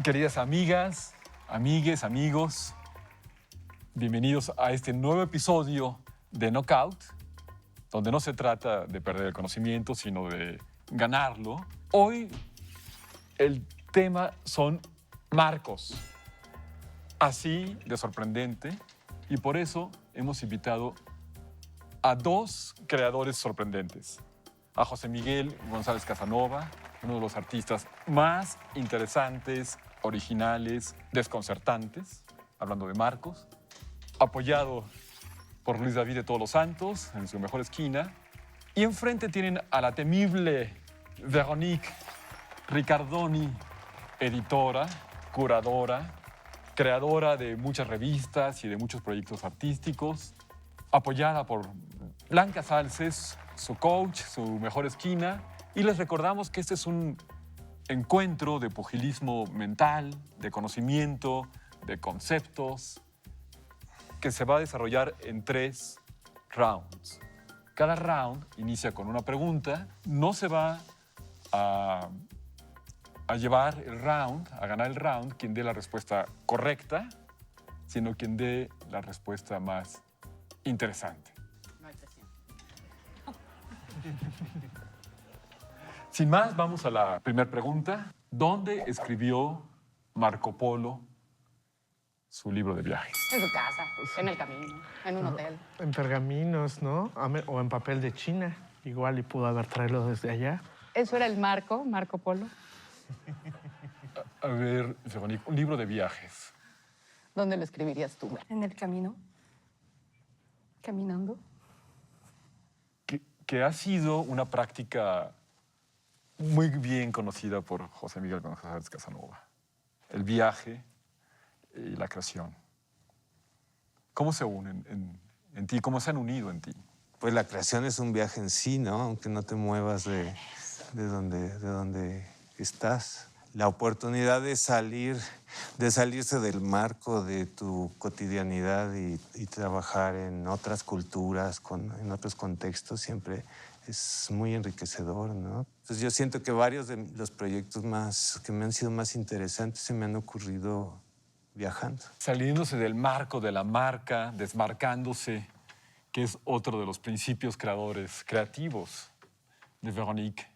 Queridas amigas, amigues, amigos, bienvenidos a este nuevo episodio de Knockout, donde no se trata de perder el conocimiento, sino de ganarlo. Hoy el tema son marcos, así de sorprendente, y por eso hemos invitado a dos creadores sorprendentes, a José Miguel González Casanova, uno de los artistas más interesantes, originales, desconcertantes, hablando de marcos, apoyado por Luis David de Todos los Santos en su mejor esquina, y enfrente tienen a la temible Véronique Ricardoni, editora, curadora, creadora de muchas revistas y de muchos proyectos artísticos, apoyada por Blanca Salces, su coach, su mejor esquina, y les recordamos que este es un encuentro de pugilismo mental, de conocimiento, de conceptos, que se va a desarrollar en 3 rounds. Cada round inicia con una pregunta. No se va a llevar el round, a ganar el round, quien dé la respuesta correcta, sino quien dé la respuesta más interesante. No hay presión. Sin más, vamos a la primera pregunta. ¿Dónde escribió Marco Polo su libro de viajes? En su casa, en el camino, en un hotel. En pergaminos, ¿no? O en papel de China. Igual y pudo haber traído desde allá. Eso era el Marco Polo. A ver, Verónica, un libro de viajes. ¿Dónde lo escribirías tú? En el camino, caminando. Que ha sido una práctica muy bien conocida por José Miguel González Casanova. El viaje y la creación. ¿Cómo se unen en ti? ¿Cómo se han unido en ti? Pues la creación es un viaje en sí, ¿no? Aunque no te muevas de donde estás. La oportunidad de salirse del marco de tu cotidianidad y trabajar en otras culturas, en otros contextos, siempre es muy enriquecedor, ¿no? Pues yo siento que varios de los proyectos que me han sido más interesantes se me han ocurrido viajando. Saliéndose del marco de la marca, desmarcándose, que es otro de los principios creativos de Véronique.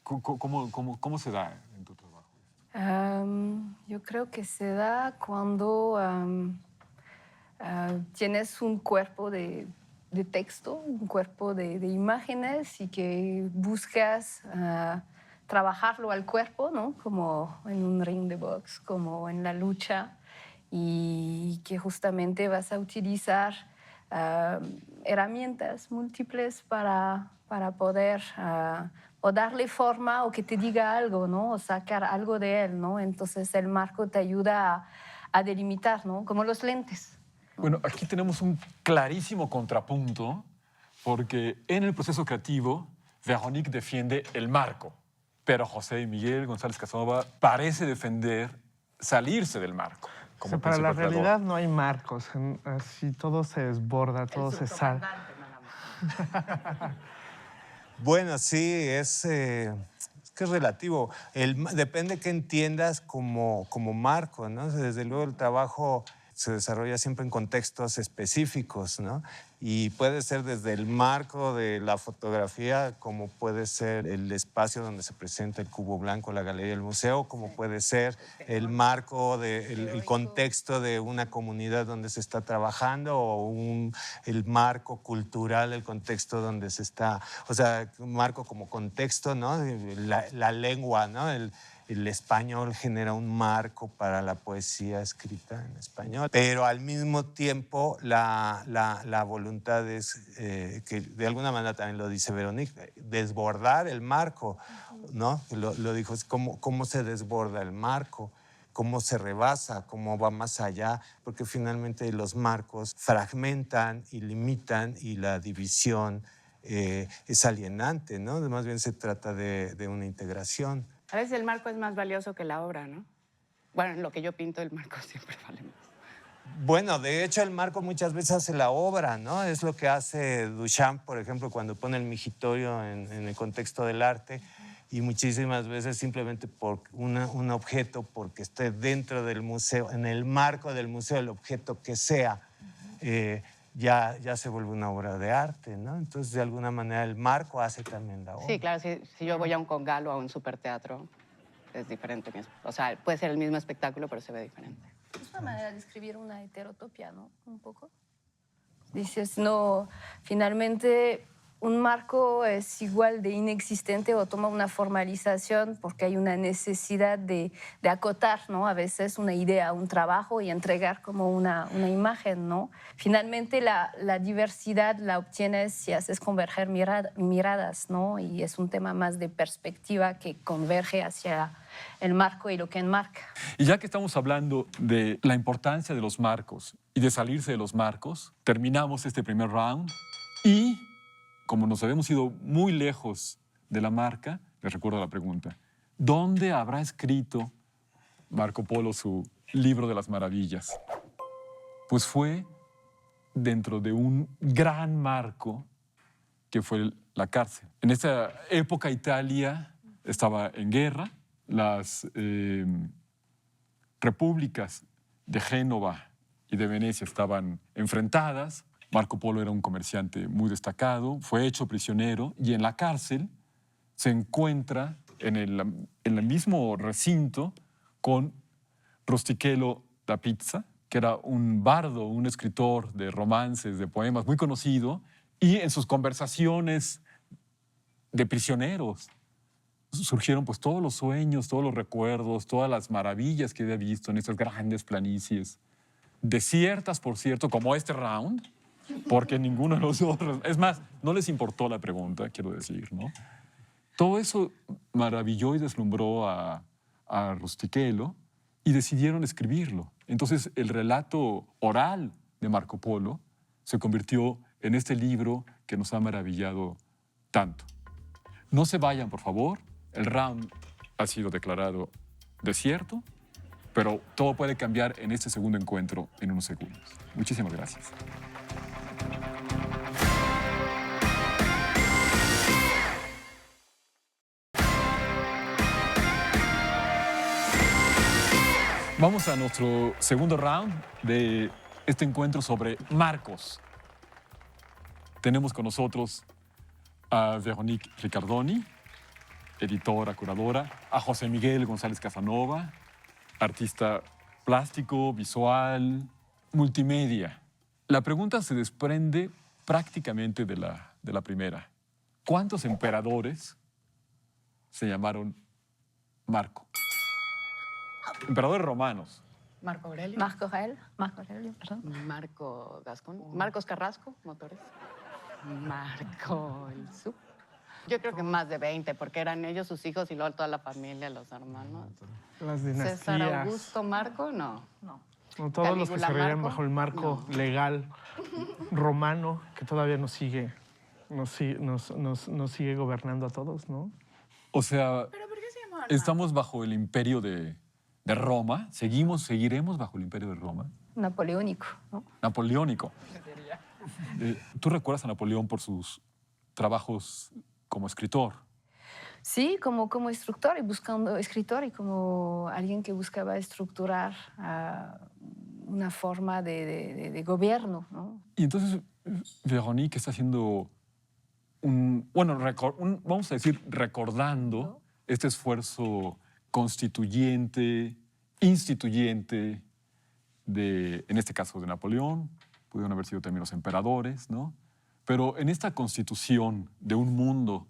¿Cómo se da en tu trabajo? Yo creo que se da cuando tienes un cuerpo de texto, un cuerpo de imágenes y que buscas trabajarlo al cuerpo, ¿no? Como en un ring de box, como en la lucha, y que justamente vas a utilizar herramientas múltiples para poder o darle forma o que te diga algo, ¿no? O sacar algo de él, ¿no? Entonces el marco te ayuda a delimitar, ¿no? Como los lentes. Bueno, aquí tenemos un clarísimo contrapunto porque en el proceso creativo Véronique defiende el marco, pero José Miguel González Casanova parece defender salirse del marco. O sea, para la realidad no hay marcos. Así todo se desborda, todo se sale. Bueno, sí, es que es relativo. Depende qué entiendas como marco, ¿no? Desde luego el trabajo se desarrolla siempre en contextos específicos, ¿no? Y puede ser desde el marco de la fotografía, como puede ser el espacio donde se presenta el cubo blanco, la galería del museo, como puede ser el marco, el contexto de una comunidad donde se está trabajando, o el marco cultural, el contexto donde se está, o sea, un marco como contexto, ¿no? La lengua, ¿no? El español genera un marco para la poesía escrita en español, pero al mismo tiempo la voluntad es, que de alguna manera también lo dice Véronique, desbordar el marco, ¿no? Lo dijo, es cómo se desborda el marco, cómo se rebasa, cómo va más allá, porque finalmente los marcos fragmentan y limitan y la división es alienante, ¿no? Más bien se trata de una integración. A veces el marco es más valioso que la obra, ¿no? Bueno, en lo que yo pinto, el marco siempre vale más. Bueno, de hecho el marco muchas veces hace la obra, ¿no? Es lo que hace Duchamp, por ejemplo, cuando pone el migitorio en el contexto del arte y muchísimas veces simplemente por un objeto, porque esté dentro del museo, en el marco del museo, el objeto que sea, ya se vuelve una obra de arte, ¿no? Entonces, de alguna manera, el marco hace también la obra. Sí, claro, si yo voy a un congalo o a un superteatro, es diferente. O sea, puede ser el mismo espectáculo, pero se ve diferente. Es una manera de escribir una heterotopia, ¿no? Un poco. Dices, no, finalmente un marco es igual de inexistente o toma una formalización porque hay una necesidad de acotar, ¿no? A veces una idea, un trabajo y entregar como una imagen, ¿no? Finalmente la diversidad la obtienes si haces converger miradas, ¿no? Y es un tema más de perspectiva que converge hacia el marco y lo que enmarca. Y ya que estamos hablando de la importancia de los marcos y de salirse de los marcos, terminamos este primer round y, como nos habíamos ido muy lejos de la marca, les recuerdo la pregunta: ¿dónde habrá escrito Marco Polo su libro de las maravillas? Pues fue dentro de un gran marco que fue la cárcel. En esa época Italia estaba en guerra, las repúblicas de Génova y de Venecia estaban enfrentadas. Marco Polo era un comerciante muy destacado, fue hecho prisionero y en la cárcel se encuentra en el mismo recinto con Rustichello da Pizza, que era un bardo, un escritor de romances, de poemas muy conocido, y en sus conversaciones de prisioneros surgieron pues todos los sueños, todos los recuerdos, todas las maravillas que había visto en estas grandes planicies, desiertas, por cierto, como este round, porque ninguno de los otros, es más, no les importó la pregunta, quiero decir, ¿no? Todo eso maravilló y deslumbró a Rustichello y decidieron escribirlo. Entonces, el relato oral de Marco Polo se convirtió en este libro que nos ha maravillado tanto. No se vayan, por favor. El round ha sido declarado desierto, pero todo puede cambiar en este segundo encuentro en unos segundos. Muchísimas gracias. Vamos a nuestro segundo round de este encuentro sobre marcos. Tenemos con nosotros a Véronique Ricardoni, editora, curadora, a José Miguel González Casanova, artista plástico, visual, multimedia. La pregunta se desprende prácticamente de la primera. ¿Cuántos emperadores se llamaron Marco? Emperadores romanos. Marco Aurelio. Marco Aurelio, perdón. Marco Gascón. Marcos Carrasco, motores. Marco el Sub. Yo creo que más de 20, porque eran ellos, sus hijos y luego toda la familia, los hermanos. Las dinastías. César Augusto Marco, no. No, todos los que se regían bajo el marco legal romano, que todavía nos sigue gobernando a todos, ¿no? O sea, ¿Pero por qué se llamaban estamos bajo el imperio de Roma, seguiremos bajo el imperio de Roma. Napoleónico, ¿no? Napoleónico. ¿Tú recuerdas a Napoleón por sus trabajos como escritor? Sí, como escritor y como alguien que buscaba estructurar una forma de gobierno, ¿no? Y entonces Véronique está haciendo vamos a decir, recordando este esfuerzo constituyente, instituyente, en este caso de Napoleón, pudieron haber sido también los emperadores, ¿no? Pero en esta constitución de un mundo,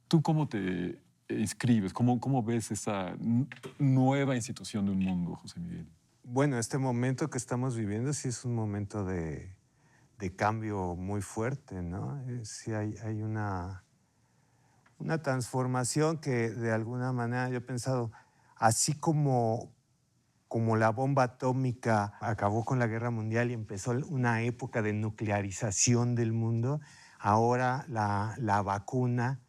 ¿tú cómo te inscribes? ¿Cómo ves esa nueva institución de un mundo, José Miguel? Bueno, este momento que estamos viviendo sí es un momento de cambio muy fuerte, ¿no? Sí hay una transformación que de alguna manera yo he pensado, así como la bomba atómica acabó con la guerra mundial y empezó una época de nuclearización del mundo, ahora la vacuna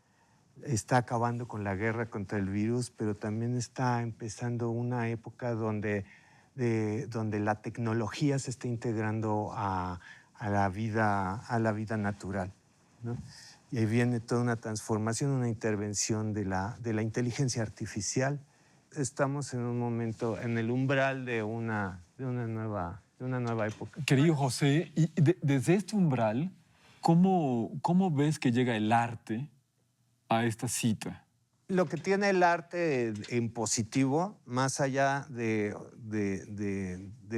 está acabando con la guerra contra el virus, pero también está empezando una época donde la tecnología se está integrando a la vida natural, ¿no? Y ahí viene toda una transformación, una intervención de la inteligencia artificial. Estamos en un momento, en el umbral de una nueva época. Querido José, y desde este umbral, ¿cómo ves que llega el arte a esta cita? Lo que tiene el arte en positivo, más allá del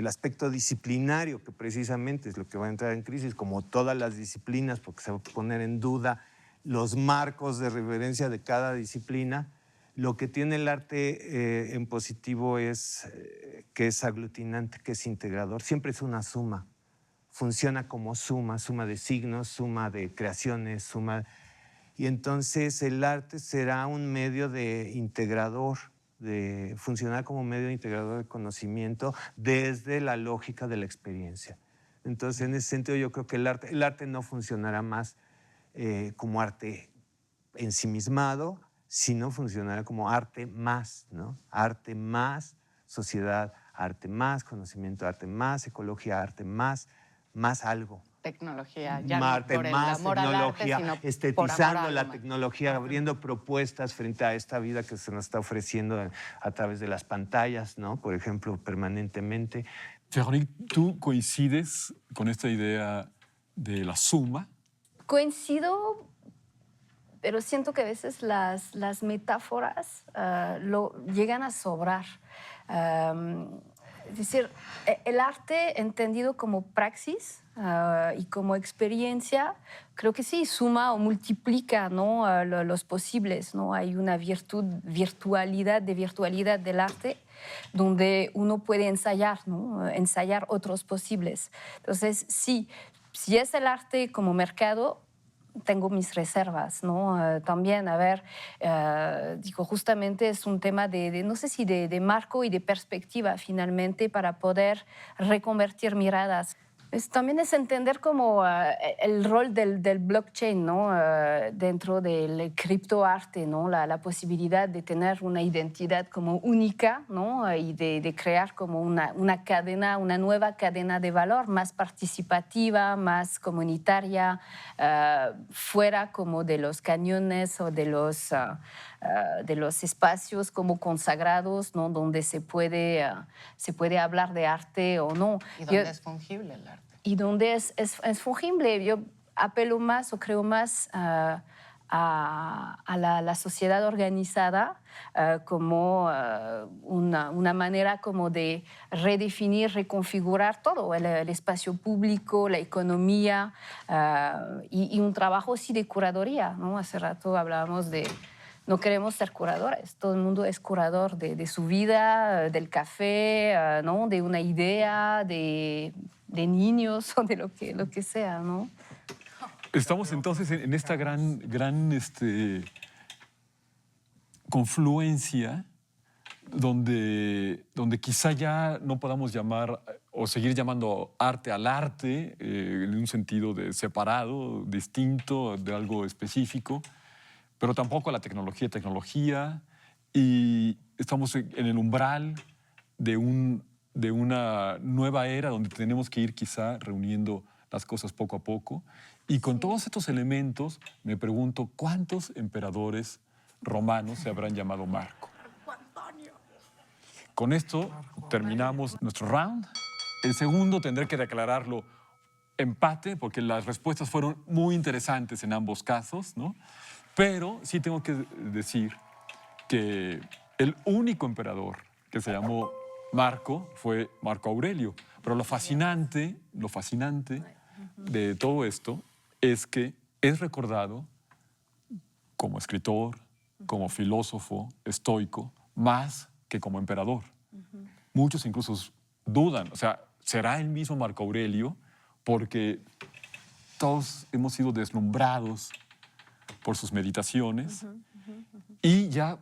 aspecto disciplinario, que precisamente es lo que va a entrar en crisis, como todas las disciplinas, porque se va a poner en duda los marcos de referencia de cada disciplina, lo que tiene el arte en positivo es que es aglutinante, que es integrador. Siempre es una suma. Funciona como suma de signos, suma de creaciones, suma... Y entonces el arte será un medio de integrador, de funcionar como medio integrador de conocimiento desde la lógica de la experiencia. Entonces, en ese sentido, yo creo que el arte no funcionará más como arte ensimismado, sino funcionará como arte más, ¿no? Arte más sociedad, arte más conocimiento, arte más ecología, arte más algo. Tecnología, ya Arte no por el más amor al arte, tecnología, sino por estetizando amor al la alma. tecnología, abriendo propuestas frente a esta vida que se nos está ofreciendo a través de las pantallas, ¿no? Por ejemplo, permanentemente. Véronique, ¿tú coincides con esta idea de la suma? Coincido, pero siento que a veces las metáforas llegan a sobrar. Es decir, el arte entendido como praxis y como experiencia, creo que sí, suma o multiplica, ¿no? Los posibles, ¿no? Hay una virtualidad del arte donde uno puede ensayar, ¿no? Ensayar otros posibles. Entonces, sí, si es el arte como mercado, tengo mis reservas, ¿no? También, a ver, digo, justamente es un tema no sé si de marco y de perspectiva, finalmente, para poder reconvertir miradas. También es entender como el rol del blockchain, ¿no? Dentro del criptoarte, ¿no? La posibilidad de tener una identidad como única, ¿no? Y de crear como una cadena, una nueva cadena de valor más participativa, más comunitaria, fuera como de los cañones o de los espacios como consagrados, ¿no? Donde se puede hablar de arte o no. Y donde es fungible el arte. Y donde es fungible. Yo apelo más o creo más a la sociedad organizada como una manera como de redefinir, reconfigurar todo, el espacio público, la economía y un trabajo sí de curaduría, ¿no? Hace rato hablábamos de... No queremos ser curadores, todo el mundo es curador de su vida, del café, ¿no? De una idea, de niños o de lo que sea, ¿no? Estamos entonces en esta gran confluencia donde quizá ya no podamos llamar o seguir llamando arte al arte en un sentido de separado, distinto, de algo específico, pero tampoco a la tecnología, y estamos en el umbral de una nueva era donde tenemos que ir quizá reuniendo las cosas poco a poco. Y con todos estos elementos me pregunto cuántos emperadores romanos se habrán llamado Marco. Con esto terminamos nuestro round. El segundo tendré que declararlo empate porque las respuestas fueron muy interesantes en ambos casos, ¿no? Pero sí tengo que decir que el único emperador que se llamó Marco fue Marco Aurelio. Pero lo fascinante de todo esto es que es recordado como escritor, como filósofo estoico, más que como emperador. Muchos incluso dudan, o sea, ¿será el mismo Marco Aurelio? Porque todos hemos sido deslumbrados por sus meditaciones y ya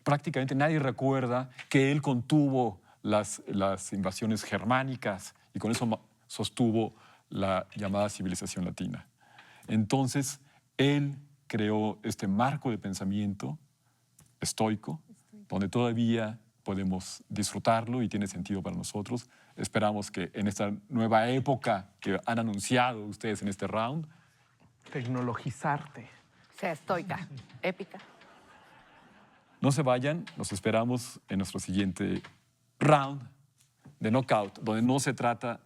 prácticamente nadie recuerda que él contuvo las invasiones germánicas y con eso sostuvo la llamada civilización latina. Entonces, él creó este marco de pensamiento estoico, donde todavía podemos disfrutarlo y tiene sentido para nosotros. Esperamos que en esta nueva época que han anunciado ustedes en este round, tecnologizarte. Sea estoica, épica. No se vayan, nos esperamos en nuestro siguiente round de Knockout, donde no se trata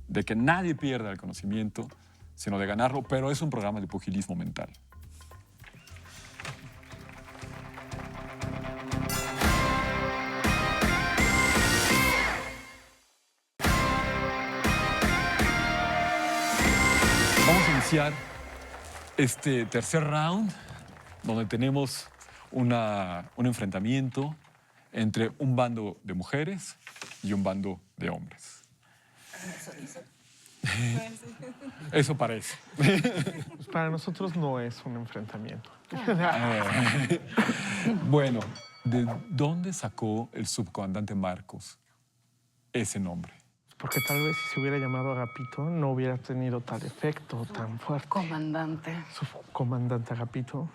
de que nadie pierda el conocimiento, sino de ganarlo, pero es un programa de pugilismo mental. Vamos a iniciar este tercer round, donde tenemos un enfrentamiento entre un bando de mujeres y un bando de hombres. Eso parece. Pues para nosotros no es un enfrentamiento. Bueno, ¿de dónde sacó el subcomandante Marcos ese nombre? Porque tal vez si se hubiera llamado Agapito no hubiera tenido tal efecto tan fuerte. Comandante. Subcomandante Agapito.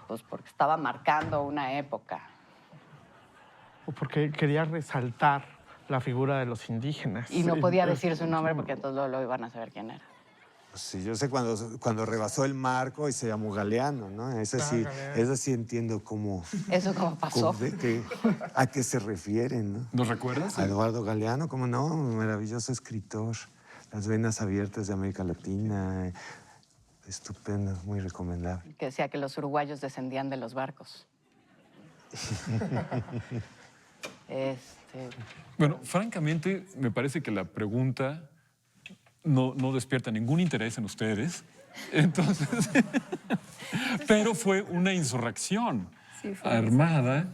Pues porque estaba marcando una época. O porque quería resaltar la figura de los indígenas. Y no podía decir su nombre porque entonces lo iban a saber quién era. Sí, yo sé cuando rebasó el marco y se llamó Galeano, ¿no? Eso sí, Galeano. eso sí entiendo cómo, ¿Eso cómo pasó? a qué se refieren, ¿no? ¿Nos recuerdas? A Eduardo Galeano, ¿cómo no? Un maravilloso escritor. Las venas abiertas de América Latina. Estupendo, muy recomendable. Que decía que los uruguayos descendían de los barcos. Bueno, francamente, me parece que la pregunta no despierta ningún interés en ustedes. Entonces, pero fue una insurrección Sí, fue armada,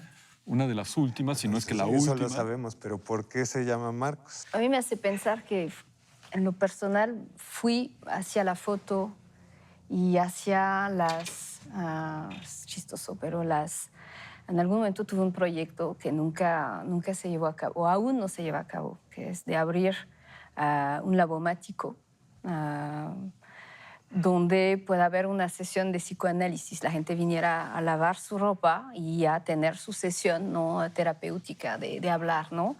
una de las últimas, si no es que la Sí, eso última. lo sabemos, pero ¿por qué se llama Marcos? A mí me hace pensar que en lo personal fui hacia la foto y hacia las... es chistoso, pero en algún momento tuve un proyecto que nunca se llevó a cabo, o aún no se lleva a cabo, que es de abrir un labomático donde pueda haber una sesión de psicoanálisis. La gente viniera a lavar su ropa y a tener su sesión, ¿no?, terapéutica de hablar, ¿no?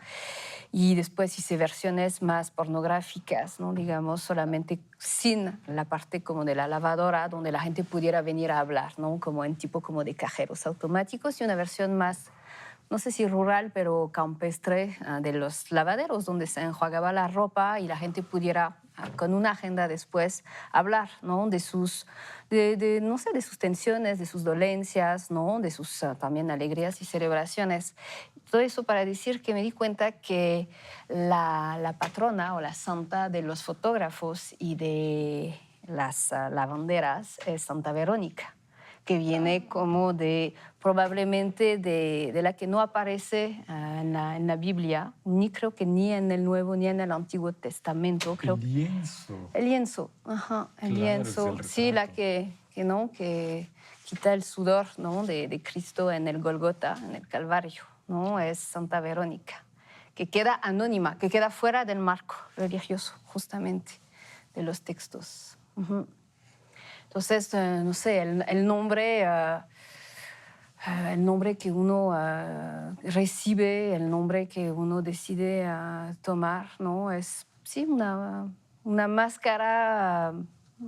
Y después hice versiones más pornográficas, ¿no?, digamos, solamente sin la parte como de la lavadora, donde la gente pudiera venir a hablar, ¿no?, como en tipo como de cajeros automáticos, y una versión más, no sé si rural, pero campestre, de los lavaderos, donde se enjuagaba la ropa y la gente pudiera, con una agenda después, hablar, ¿no?, de sus, no sé, de sus tensiones, de sus dolencias, ¿no?, de sus también alegrías y celebraciones. Todo eso para decir que me di cuenta que la patrona o la santa de los fotógrafos y de las lavanderas es Santa Verónica, que viene como de, probablemente de la que no aparece en la Biblia, ni creo que ni en el Nuevo ni en el Antiguo Testamento. Creo. El lienzo. El lienzo, ajá, el Claro, lienzo. es el Sí, la retrato. que quita el sudor, ¿no?, de Cristo en el Golgota, en el Calvario, ¿no? Es Santa Verónica, que queda anónima, que queda fuera del marco religioso, justamente, de los textos. Ujú. Entonces, no sé, el nombre que uno recibe, el nombre que uno decide tomar, ¿no?, es, sí, una máscara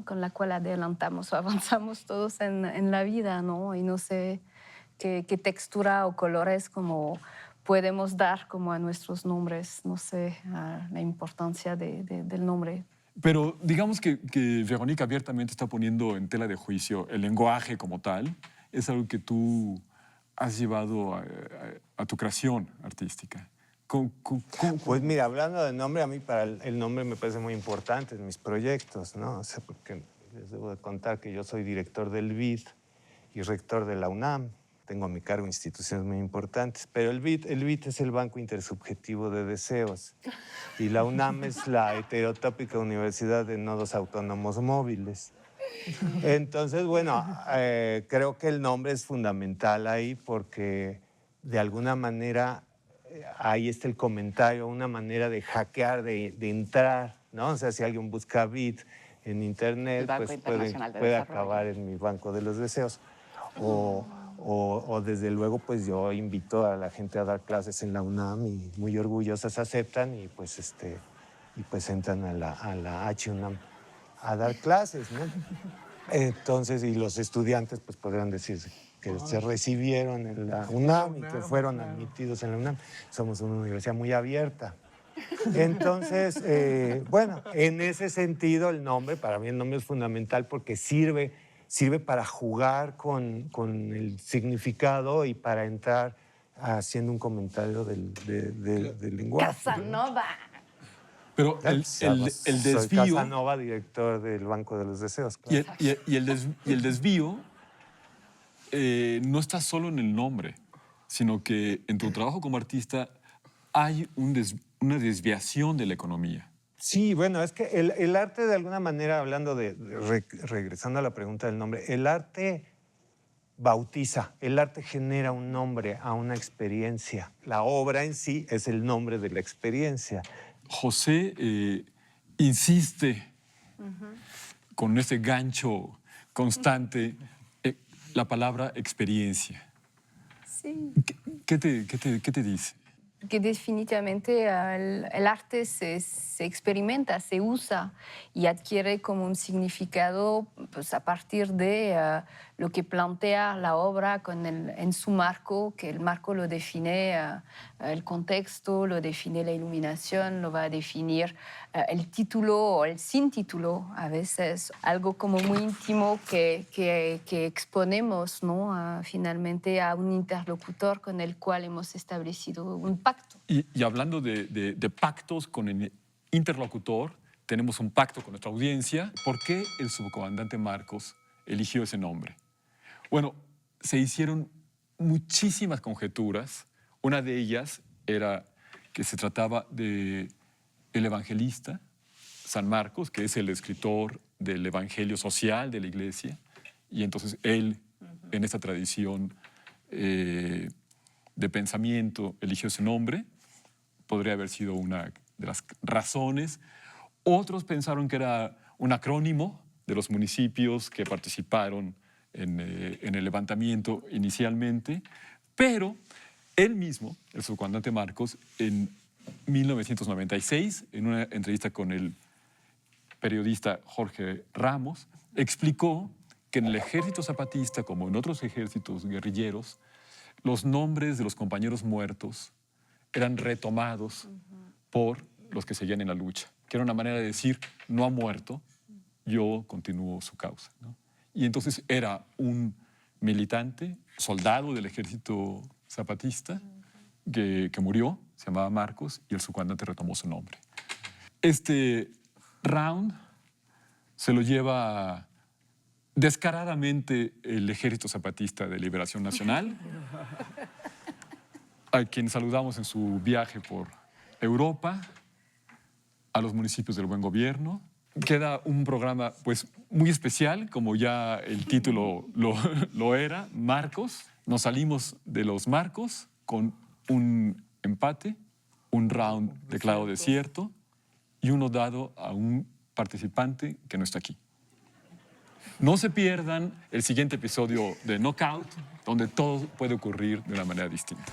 con la cual adelantamos o avanzamos todos en la vida, ¿no? Y no sé qué textura o colores como podemos dar como a nuestros nombres, no sé, la importancia del nombre. Pero digamos que Verónica abiertamente está poniendo en tela de juicio el lenguaje como tal. Es algo que tú has llevado a tu creación artística. Pues mira, hablando de nombre, a mí para el nombre me parece muy importante en mis proyectos, ¿no? O sea, porque les debo de contar que yo soy director del BID y rector de la UNAM. Tengo a mi cargo instituciones muy importantes, pero el BID es el Banco Intersubjetivo de Deseos y la UNAM es la heterotópica Universidad de Nodos Autónomos Móviles. Entonces, bueno, creo que el nombre es fundamental ahí porque de alguna manera ahí está el comentario, una manera de hackear, de entrar, ¿no? O sea, si alguien busca BID en internet, El Banco pues Internacional de puede Desarrollo. acabar en mi Banco de los Deseos. O desde luego, pues yo invito a la gente a dar clases en la UNAM y muy orgullosas aceptan y pues entran a la H UNAM a dar clases, ¿no? Entonces, y los estudiantes pues podrán decir que se recibieron en la UNAM y que fueron admitidos en la UNAM. Somos una universidad muy abierta. Entonces, bueno, en ese sentido el nombre, para mí el nombre es fundamental porque sirve para jugar con el significado y para entrar haciendo un comentario del lenguaje. Casanova. Pero el Soy desvío... Casanova, director del Banco de los Deseos. Claro. Y el desvío no está solo en el nombre, sino que en tu trabajo como artista hay una desviación de la economía. Sí, bueno, es que el arte de alguna manera, hablando regresando a la pregunta del nombre, el arte bautiza, el arte genera un nombre a una experiencia. La obra en sí es el nombre de la experiencia. José insiste con ese gancho constante la palabra experiencia. Sí. ¿Qué te dice? Que definitivamente el arte se experimenta, se usa y adquiere como un significado pues, a partir de lo que plantea la obra en su marco, que el marco lo define el contexto, lo define la iluminación, lo va a definir el título o el sin título, a veces algo como muy íntimo que exponemos, ¿no? Finalmente a un interlocutor con el cual hemos establecido un pacto. Y hablando de pactos con el interlocutor, tenemos un pacto con nuestra audiencia. ¿Por qué el subcomandante Marcos eligió ese nombre? Bueno, se hicieron muchísimas conjeturas. Una de ellas era que se trataba del evangelista San Marcos, que es el escritor del evangelio social de la iglesia. Y entonces él, en esta tradición de pensamiento, eligió ese nombre. Podría haber sido una de las razones. Otros pensaron que era un acrónimo de los municipios que participaron en el levantamiento inicialmente, pero él mismo, el subcomandante Marcos, en 1996, en una entrevista con el periodista Jorge Ramos, explicó que en el ejército zapatista, como en otros ejércitos guerrilleros, los nombres de los compañeros muertos eran retomados por los que seguían en la lucha, que era una manera de decir, no ha muerto, yo continúo su causa, ¿no? Y entonces era un militante, soldado del ejército zapatista, que murió, se llamaba Marcos, y el subcomandante retomó su nombre. Este round se lo lleva descaradamente el Ejército Zapatista de Liberación Nacional, a quien saludamos en su viaje por Europa, a los municipios del Buen Gobierno. Queda un programa pues, muy especial, como ya el título lo era, Marcos. Nos salimos de los Marcos con un empate, un round declarado desierto y uno dado a un participante que no está aquí. No se pierdan el siguiente episodio de Knockout, donde todo puede ocurrir de una manera distinta.